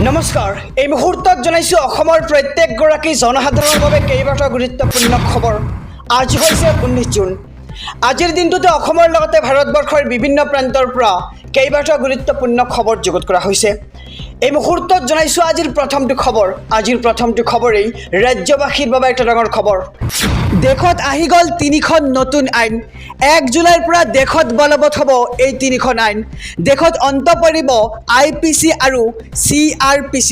নমস্কাৰ এই মুহূৰ্তত জনাইছো অসমৰ প্ৰত্যেকগৰাকী জনসাধাৰণৰ বাবে কেইবাটাও গুৰুত্বপূৰ্ণ খবৰ। আজি হৈছে 19 জুন। আজিৰ দিনটোতে অসমৰ লগতে ভাৰতবৰ্ষৰ বিভিন্ন প্ৰান্তৰ পৰা কেইবাটাও গুৰুত্বপূৰ্ণ খবৰ যুগুত কৰা হৈছে। এই মুহূৰ্তত জনাইছো আজিৰ প্ৰথমটো খবৰেই ৰাজ্যবাসীৰ বাবে এটা ডাঙৰ খবৰ। দেশত আহি গ'ল তিনিখন নতুন আইন। 1 জুলাইৰ পৰা দেশত বলবৎ হ'ব এই তিনিখন আইন। দেশত অন্ত পৰিব IPC আৰু CRPC,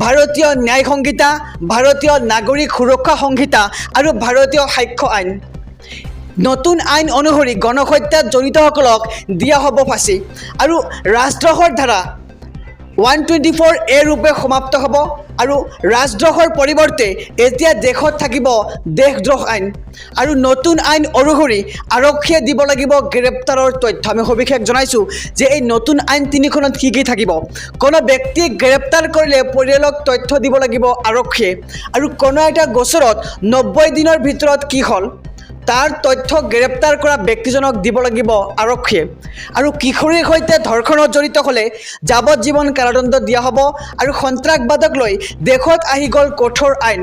ভাৰতীয় ন্যায় সংহিতা, ভাৰতীয় নাগৰিক সুৰক্ষা সংহিতা আৰু ভাৰতীয় সাক্ষ্য আইন। নতুন আইন অনুসৰি গণহত্যাত জড়িতসকলক দিয়া হ'ব ফাঁচী আৰু ৰাজদ্ৰোহৰ ধাৰা 124A ৰূপে সমাপ্ত হ'ব আৰু ৰাজদ্ৰোহৰ পৰিৱৰ্তে এতিয়া দেশত থাকিব দেশদ্ৰোহ আইন আৰু নতুন আইন অনুসৰি আৰক্ষীয়ে দিব লাগিব গ্ৰেপ্তাৰৰ তথ্য। আমি সবিশেষ জনাইছোঁ যে এই নতুন আইন তিনিখনত কি থাকিব। কোনো ব্যক্তিক গ্ৰেপ্তাৰ কৰিলে পৰিয়ালক তথ্য দিব লাগিব আৰক্ষীয়ে আৰু কোনো এটা গোচৰত 90 দিনৰ ভিতৰত কি হ'ল তাৰ তথ্য গ্ৰেপ্তাৰ কৰা ব্যক্তিজনক দিব লাগিব আৰক্ষীয়ে আৰু কিশোৰীৰ সৈতে ধৰ্ষণত জড়িত হ'লে যাৱজ্জীৱন কাৰাদণ্ড দিয়া হ'ব আৰু সন্ত্ৰাসবাদক লৈ দেশত আহি গ'ল কঠোৰ আইন।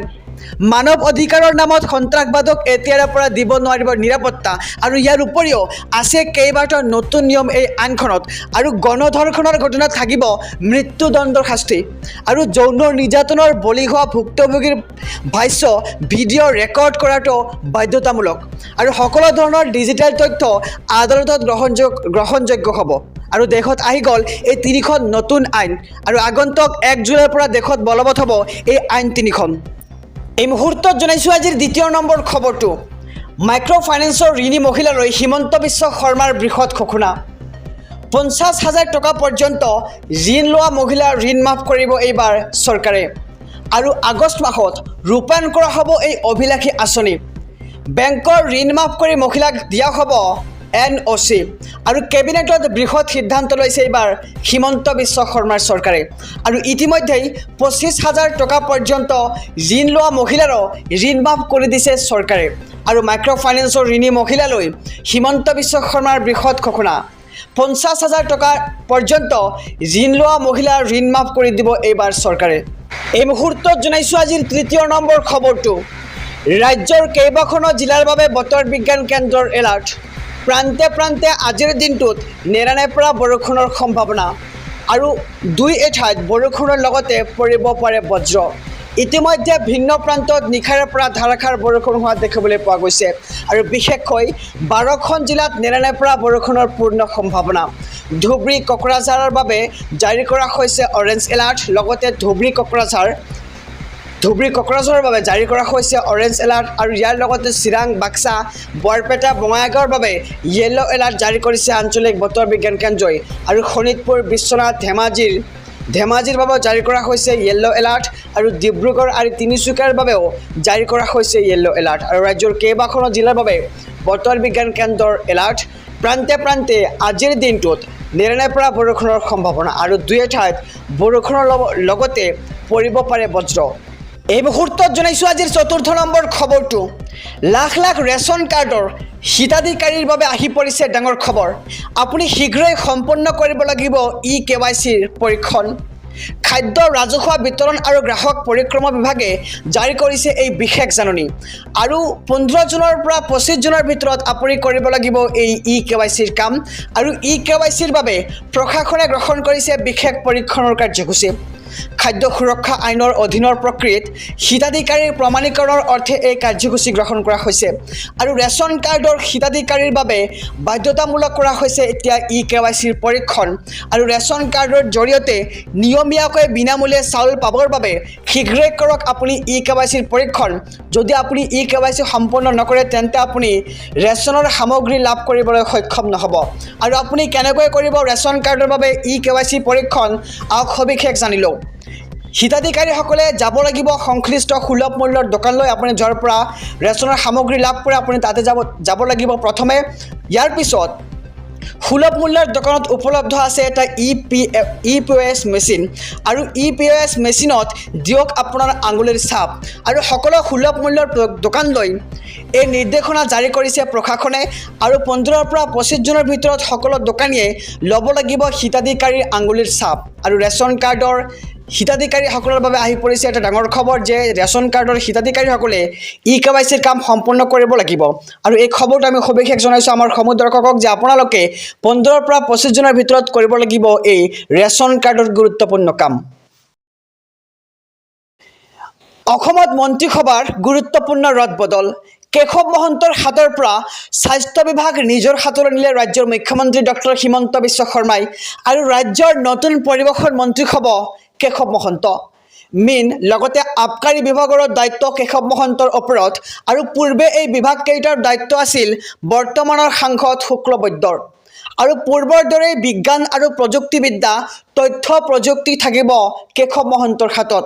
মানৱ অধিকাৰৰ নামত সন্ত্ৰাসবাদক এতিয়াৰে পৰা দিব নোৱাৰিব নিৰাপত্তা আৰু ইয়াৰ উপৰিও আছে কেইবাটাও নতুন নিয়ম এই আইনখনত আৰু গণধৰ্ষণৰ ঘটনাত থাকিব মৃত্যুদণ্ডৰ শাস্তি আৰু যৌন নিৰ্যাতনৰ বলি হোৱা ভুক্তভোগীৰ ভাষ্য ভিডিঅ' ৰেকৰ্ড কৰাটো বাধ্যতামূলক আৰু সকলো ধৰণৰ ডিজিটেল তথ্য আদালতত গ্ৰহণযোগ্য হ'ব। আৰু দেশত আহি গ'ল এই তিনিখন নতুন আইন আৰু আগন্তুক 1 জুলাইৰ পৰা দেশত বলবৎ হ'ব এই আইন তিনিখন। এই মুহূৰ্তত জনাইছোঁ আজিৰ 2 নম্বৰ খবৰটো। মাইক্ৰ' ফাইনেন্সৰ ঋণী মহিলালৈ হিমন্ত বিশ্ব শৰ্মাৰ বৃহৎ ঘোষণা। 50,000 টকা পৰ্যন্ত ঋণ লোৱা মহিলাৰ ঋণ মাফ কৰিব এইবাৰ চৰকাৰে আৰু আগষ্ট মাহত ৰূপায়ণ কৰা হ'ব এই অভিলাষী আঁচনি। বেংকৰ ঋণ মাফ কৰি মহিলাক দিয়া হ'ব NOC আৰু কেবিনেটত বৃহৎ সিদ্ধান্ত লৈছে এইবাৰ হিমন্ত বিশ্ব শৰ্মাৰ চৰকাৰে আৰু ইতিমধ্যেই 25,000 টকা পৰ্যন্ত ঋণ লোৱা মহিলাৰো ঋণ মাফ কৰি দিছে চৰকাৰে আৰু মাইক্ৰ' ফাইনেন্সৰ ঋণী মহিলালৈ হিমন্ত বিশ্ব শৰ্মাৰ বৃহৎ ঘোষণা। 50,000 টকা পৰ্যন্ত ঋণ লোৱা মহিলাৰ ঋণ মাফ কৰি দিব এইবাৰ চৰকাৰে। এই মুহূৰ্তত জনাইছোঁ আজিৰ 3 নম্বৰ খবৰটো। ৰাজ্যৰ কেইবাখনো জিলাৰ বাবে বতৰ বিজ্ঞান কেন্দ্ৰৰ এলাৰ্ট। প্ৰান্তে প্ৰান্তে আজিৰ দিনটোত নেৰানেপেৰা পৰা বৰষুণৰ সম্ভাৱনা আৰু 2 ঠাইত বৰষুণৰ লগতে পৰিব পাৰে বজ্ৰ। ইতিমধ্যে ভিন্ন প্ৰান্তত নিশাৰে পৰা ধাৰাসাৰ বৰষুণ হোৱা দেখিবলৈ পোৱা গৈছে আৰু বিশেষকৈ 12খন জিলাত নেৰানেপেৰা পৰা বৰষুণৰ পূৰ্ণ সম্ভাৱনা। ধুবুৰী কোকৰাঝাৰৰ বাবে জাৰি কৰা হৈছে অৰেঞ্জ এলাৰ্ট, লগতে ধুবুৰী কোকৰাঝাৰৰ বাবে জাৰি কৰা হৈছে অৰেঞ্জ এলাৰ্ট আৰু ইয়াৰ লগতে চিৰাং, বাক্সা, বৰপেটা, বঙাইগাঁৱৰ বাবে য়েল্ল' এলাৰ্ট জাৰি কৰিছে আঞ্চলিক বতৰ বিজ্ঞান কেন্দ্ৰই আৰু শোণিতপুৰ, বিশ্বনাথ, ধেমাজিৰ বাবেও জাৰি কৰা হৈছে য়েল্ল' এলাৰ্ট আৰু ডিব্ৰুগড় আৰু তিনিচুকীয়াৰ বাবেও জাৰি কৰা হৈছে য়েল্ল' এলাৰ্ট আৰু ৰাজ্যৰ কেইবাখনো জিলাৰ বাবে বতৰ বিজ্ঞান কেন্দ্ৰৰ এলাৰ্ট। প্ৰান্তে প্ৰান্তে আজিৰ দিনটোত নেৰানেপেৰা পৰা বৰষুণৰ সম্ভাৱনা আৰু 2 ঠাইত বৰষুণৰ লগতে পৰিব পাৰে বজ্ৰ। এই মুহূৰ্তত জনাইছোঁ আজিৰ 4 নম্বৰ খবৰটো। লাখ লাখ ৰেচন কাৰ্ডৰ হিতাধিকাৰীৰ বাবে আহি পৰিছে ডাঙৰ খবৰ। আপুনি শীঘ্ৰেই সম্পন্ন কৰিব লাগিব KYCৰ পৰীক্ষণ। খাদ্য ৰাজহুৱা বিতৰণ আৰু গ্ৰাহক পৰিক্ৰমা বিভাগে জাৰি কৰিছে এই বিশেষ জাননী আৰু 15 জুনৰ পৰা 25 জুনৰ ভিতৰত আপুনি কৰিব লাগিব এই KYCৰ কাম আৰু KYCৰ বাবে প্ৰশাসনে গ্ৰহণ কৰিছে বিশেষ পৰীক্ষণৰ কাৰ্যসূচী। খাদ্য সুৰক্ষা আইনৰ অধীনৰ প্ৰক্ৰিয়াত হিতাধিকাৰীৰ প্ৰমাণীকৰণৰ অৰ্থে এই কাৰ্যসূচী গ্ৰহণ কৰা হৈছে আৰু ৰেচন কাৰ্ডৰ হিতাধিকাৰীৰ বাবে বাধ্যতামূলক কৰা হৈছে এতিয়া KYCৰ পৰীক্ষণ আৰু ৰেচন কাৰ্ডৰ জৰিয়তে নিয়মীয়াকৈ বিনামূলীয়া চাউল পাবৰ বাবে শীঘ্ৰেই কৰক আপুনি KYCৰ পৰীক্ষণ। যদি আপুনি KYC সম্পন্ন নকৰে তেন্তে আপুনি ৰেচনৰ সামগ্ৰী লাভ কৰিবলৈ সক্ষম নহ'ব আৰু আপুনি কেনেকৈ কৰিব ৰেচন কাৰ্ডৰ বাবে KYC পৰীক্ষণ সবিশেষ জানি লওক। হিতাধিকাৰীসকলে যাব লাগিব সংশ্লিষ্ট সুলভ মূল্যৰ দোকানলৈ। আপুনি যাৰ পৰা ৰেচনৰ সামগ্ৰী লাভ কৰে আপুনি তাতে যাব লাগিব প্ৰথমে। ইয়াৰ পিছত সুলভ মূল্যৰ দোকানত উপলব্ধ আছে এটা POS মেচিন আৰু POS মেচিনত দিয়ক আপোনাৰ আঙুলিৰ ছাপ আৰু সকলো সুলভ মূল্যৰ দোকানলৈ এই নিৰ্দেশনা জাৰি কৰিছে প্ৰশাসনে আৰু 15 পৰা 25 জুনৰ ভিতৰত সকলো দোকানীয়ে ল'ব লাগিব হিতাধিকাৰীৰ আঙুলিৰ ছাপ আৰু ৰেচন কাৰ্ডৰ হিতাধিকাৰীসকলৰ বাবে আহি পৰিছে এটা ডাঙৰ খবৰ যে ৰেচন কাৰ্ডৰ হিতাধিকাৰীসকলে ই-কেৱাইচিৰ কাম সম্পূৰ্ণ কৰিব লাগিব আৰু এই খবৰটো আমি সবিশেষ জনাইছোঁ আমাৰ সমূহ দৰ্শকক যে আপোনালোকে 15 পৰা 25 দিনৰ ভিতৰত কৰিব লাগিব এই ৰেচন কাৰ্ডৰ গুৰুত্বপূৰ্ণ কাম। অসমত মন্ত্ৰীসভাৰ গুৰুত্বপূৰ্ণ ৰদবদল। কেশৱ মহন্তৰ হাতৰ পৰা স্বাস্থ্য বিভাগ নিজৰ হাতলৈ নিলে ৰাজ্যৰ মুখ্যমন্ত্ৰী ডক্টৰ হিমন্ত বিশ্ব শৰ্মাই আৰু ৰাজ্যৰ নতুন পৰিবহণ মন্ত্ৰী হ'ব কেশৱ মহন্ত। লগতে আবকাৰী বিভাগৰ দায়িত্ব কেশৱ মহন্তৰ ওপৰত আৰু পূৰ্বে এই বিভাগকেইটাৰ দায়িত্ব আছিল বৰ্তমানৰ সাংসদ শুক্লবৈদ্যৰ। আৰু পূৰ্বৰ দৰে বিজ্ঞান আৰু প্ৰযুক্তিবিদ্যা তথ্য প্ৰযুক্তি থাকিব কেশৱ মহন্তৰ হাতত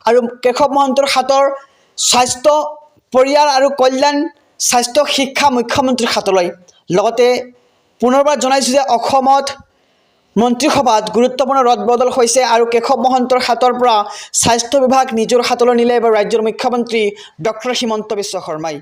আৰু কেশৱ মহন্তৰ হাতৰ স্বাস্থ্য পৰিয়াল আৰু কল্যাণ স্বাস্থ্য শিক্ষা মুখ্যমন্ত্ৰীৰ হাতলৈ। লগতে পুনৰবাৰ জনাইছোঁ যে অসমত মন্ত্ৰীসভাত গুৰুত্বপূৰ্ণ ৰদবদল হৈছে আৰু কেশৱ মহন্তৰ হাতৰ পৰা স্বাস্থ্য বিভাগ নিজৰ হাতলৈ নিলে ৰাজ্যৰ মুখ্যমন্ত্ৰী ডক্টৰ হিমন্ত বিশ্ব শৰ্মাই।